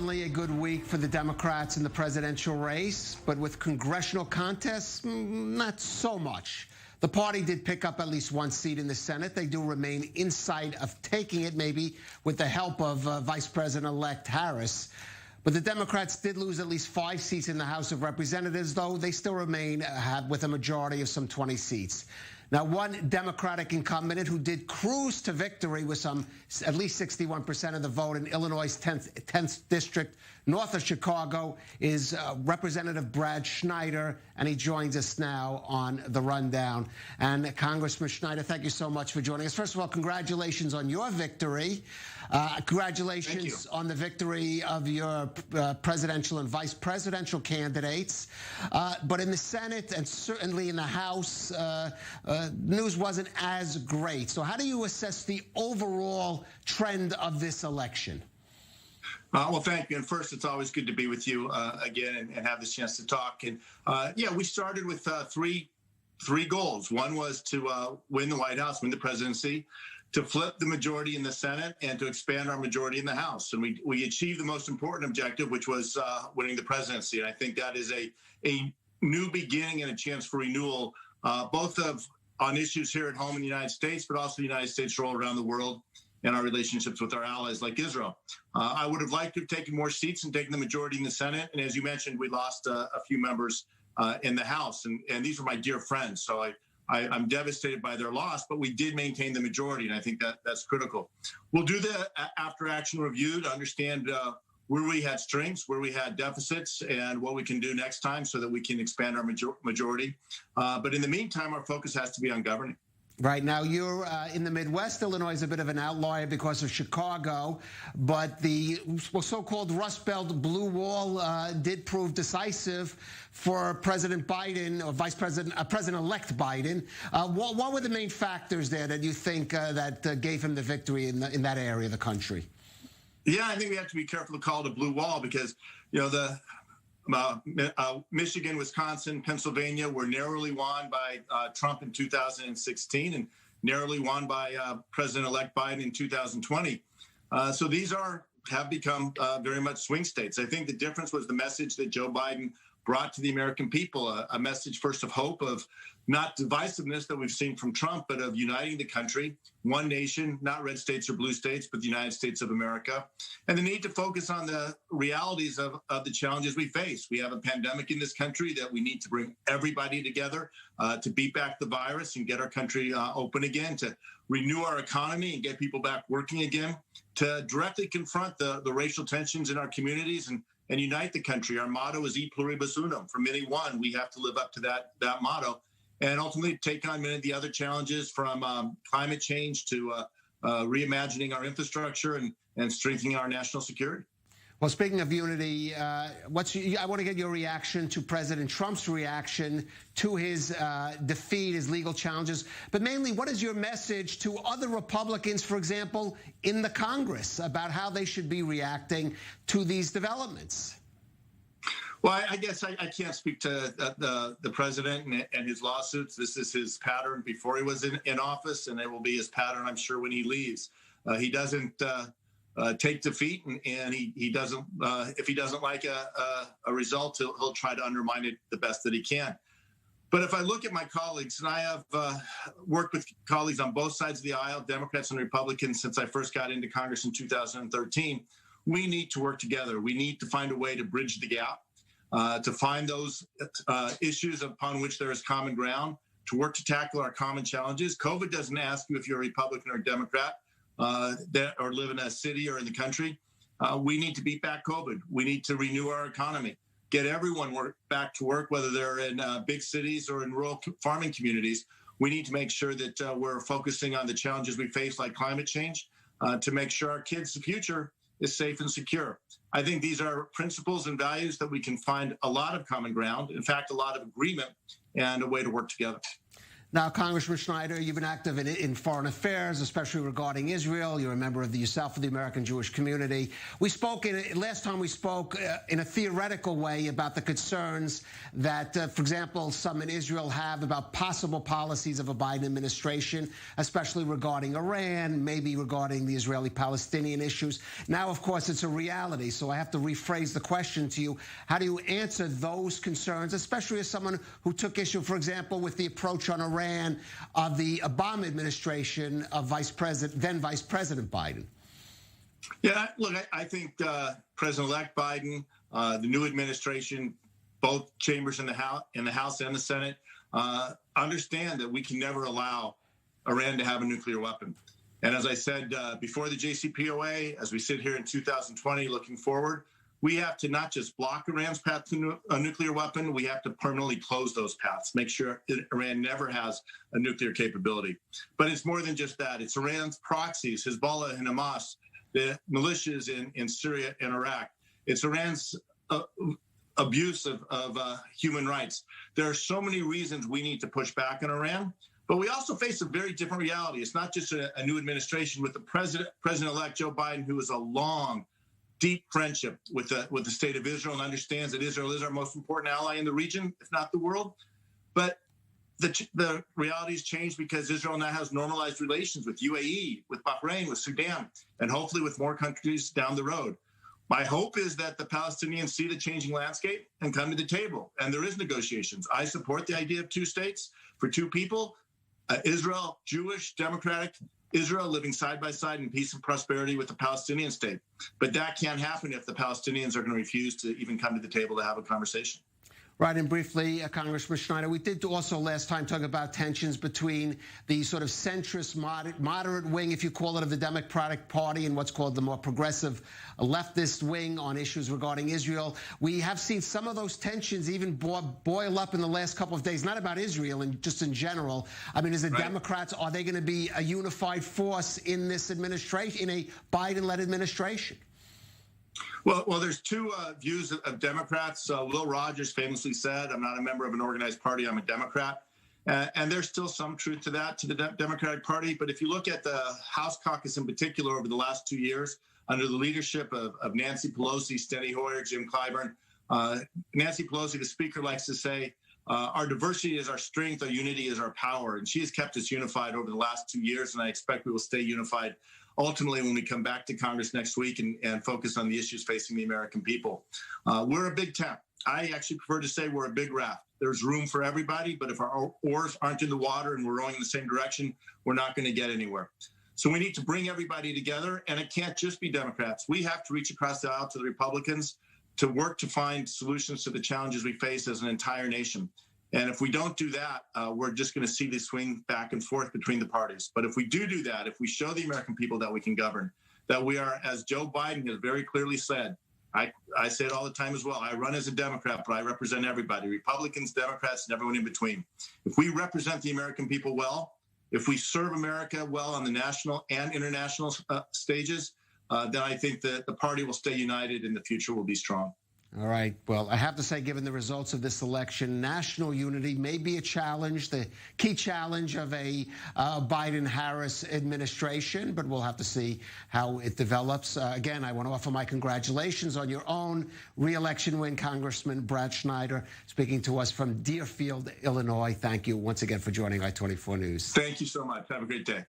certainly a good week for the Democrats in the presidential race, but with congressional contests, not so much. The party did pick up at least one seat in the Senate. They do remain in sight of taking it, maybe with the help of Vice President-elect Harris. But the Democrats did lose at least 5 seats in the House of Representatives, though they still remain with a majority of some 20 seats. Now, one Democratic incumbent who did cruise to victory with at least 61% of the vote in Illinois' 10th district, north of Chicago, is Representative Brad Schneider, and he joins us now on the rundown. And Congressman Schneider, thank you so much for joining us. First of all, congratulations on your victory. Congratulations on the victory of your presidential and vice presidential candidates. But in the Senate and certainly in the House, news wasn't as great. So how do you assess the overall trend of this election? Well, thank you. And first, it's always good to be with you again and have this chance to talk. And yeah, we started with three goals. One was to win the White House, win the presidency, to flip the majority in the Senate, and to expand our majority in the House. And we achieved the most important objective, which was winning the presidency. And I think that is a new beginning and a chance for renewal, both on issues here at home in the United States, but also the United States' role around the world and our relationships with our allies like Israel. I would have liked to have taken more seats and taken the majority in the Senate. And as you mentioned, we lost a few members in the House. And these were my dear friends. So I'm devastated by their loss, but we did maintain the majority. And I think that's critical. We'll do the after-action review to understand where we had strengths, where we had deficits, and what we can do next time so that we can expand our majority. But in the meantime, our focus has to be on governing. Right now, you're in the Midwest. Illinois is a bit of an outlier because of Chicago, but the so-called Rust Belt Blue Wall did prove decisive for President Biden, or President-elect Biden. What were the main factors there that you think that gave him the victory in that area of the country? Yeah, I think we have to be careful to call it a blue wall because, you know, Michigan, Wisconsin, Pennsylvania were narrowly won by Trump in 2016 and narrowly won by President-elect Biden in 2020. So these have become very much swing states. I think the difference was the message that Joe Biden brought to the American people, a message first of hope, of not divisiveness that we've seen from Trump, but of uniting the country, one nation, not red states or blue states, but the United States of America, and the need to focus on the realities of the challenges we face. We have a pandemic in this country that we need to bring everybody together to beat back the virus and get our country open again, to renew our economy and get people back working again, to directly confront the racial tensions in our communities and unite the country. Our motto is E pluribus unum. For many one, we have to live up to that motto, and ultimately take on many of the other challenges, from climate change to reimagining our infrastructure and strengthening our national security. Well, speaking of unity, I want to get your reaction to President Trump's reaction to his defeat, his legal challenges. But mainly, what is your message to other Republicans, for example, in the Congress, about how they should be reacting to these developments? Well, I guess I can't speak to the president and his lawsuits. This is his pattern before he was in office, and it will be his pattern, I'm sure, when he leaves. He doesn't take defeat, and he doesn't. If he doesn't like a result, he'll try to undermine it the best that he can. But if I look at my colleagues, and I have worked with colleagues on both sides of the aisle, Democrats and Republicans, since I first got into Congress in 2013, we need to work together. We need to find a way to bridge the gap, to find those issues upon which there is common ground, to work to tackle our common challenges. COVID doesn't ask you if you're a Republican or a Democrat, or live in a city or in the country. We need to beat back COVID. We need to renew our economy, get everyone back to work, whether they're in big cities or in rural farming communities. We need to make sure that we're focusing on the challenges we face, like climate change, to make sure our kids' future is safe and secure. I think these are principles and values that we can find a lot of common ground, in fact, a lot of agreement, and a way to work together. Now, Congressman Schneider, you've been active in foreign affairs, especially regarding Israel. You're a member of yourself of the American Jewish community. We spoke last time we spoke in a theoretical way about the concerns that, for example, some in Israel have about possible policies of a Biden administration, especially regarding Iran, maybe regarding the Israeli-Palestinian issues. Now, of course, it's a reality. So I have to rephrase the question to you. How do you answer those concerns, especially as someone who took issue, for example, with the approach on Iran of the Obama administration of then Vice President Biden? Yeah, look, I think President-elect Biden, the new administration, both chambers in the House and the Senate, understand that we can never allow Iran to have a nuclear weapon. And as I said before the JCPOA, as we sit here in 2020 looking forward, we have to not just block Iran's path to a nuclear weapon, we have to permanently close those paths, make sure Iran never has a nuclear capability. But it's more than just that. It's Iran's proxies, Hezbollah and Hamas, the militias in Syria and Iraq. It's Iran's abuse of human rights. There are so many reasons we need to push back on Iran, but we also face a very different reality. It's not just a new administration with the President-elect Joe Biden, who is a long, deep friendship with the state of Israel and understands that Israel is our most important ally in the region, if not the world. But the reality has changed because Israel now has normalized relations with UAE, with Bahrain, with Sudan, and hopefully with more countries down the road. My hope is that the Palestinians see the changing landscape and come to the table, and there is negotiations. I support the idea of two states for two people, Israel, Jewish, democratic, Israel living side by side in peace and prosperity with the Palestinian state. But that can't happen if the Palestinians are going to refuse to even come to the table to have a conversation. Right, and briefly, Congressman Schneider, we did also last time talk about tensions between the sort of centrist, moderate wing, if you call it, of the Democratic Party and what's called the more progressive leftist wing on issues regarding Israel. We have seen some of those tensions even boil up in the last couple of days, not about Israel and just in general. I mean, as the Democrats, are they going to be a unified force in this administration, in a Biden-led administration? Well, there's two views of Democrats. Will Rogers famously said, "I'm not a member of an organized party, I'm a Democrat." And there's still some truth to that, to the Democratic Party. But if you look at the House caucus in particular over the last 2 years, under the leadership of Nancy Pelosi, Steny Hoyer, Jim Clyburn, Nancy Pelosi, the Speaker, likes to say, our diversity is our strength, our unity is our power. And she has kept us unified over the last 2 years, and I expect we will stay unified ultimately when we come back to Congress next week and focus on the issues facing the American people. We're a big tent. I actually prefer to say we're a big raft. There's room for everybody, but if our oars aren't in the water and we're rowing in the same direction, we're not going to get anywhere. So we need to bring everybody together, and it can't just be Democrats. We have to reach across the aisle to the Republicans to work to find solutions to the challenges we face as an entire nation. And if we don't do that, we're just going to see this swing back and forth between the parties. But if we do that, if we show the American people that we can govern, that we are, as Joe Biden has very clearly said, I say it all the time as well, I run as a Democrat, but I represent everybody, Republicans, Democrats, and everyone in between. If we represent the American people well, if we serve America well on the national and international stages, then I think that the party will stay united and the future will be strong. All right. Well, I have to say, given the results of this election, national unity may be a challenge, the key challenge of a Biden-Harris administration, but we'll have to see how it develops. Again, I want to offer my congratulations on your own re-election win, Congressman Brad Schneider, speaking to us from Deerfield, Illinois. Thank you once again for joining I-24 News. Thank you so much. Have a great day.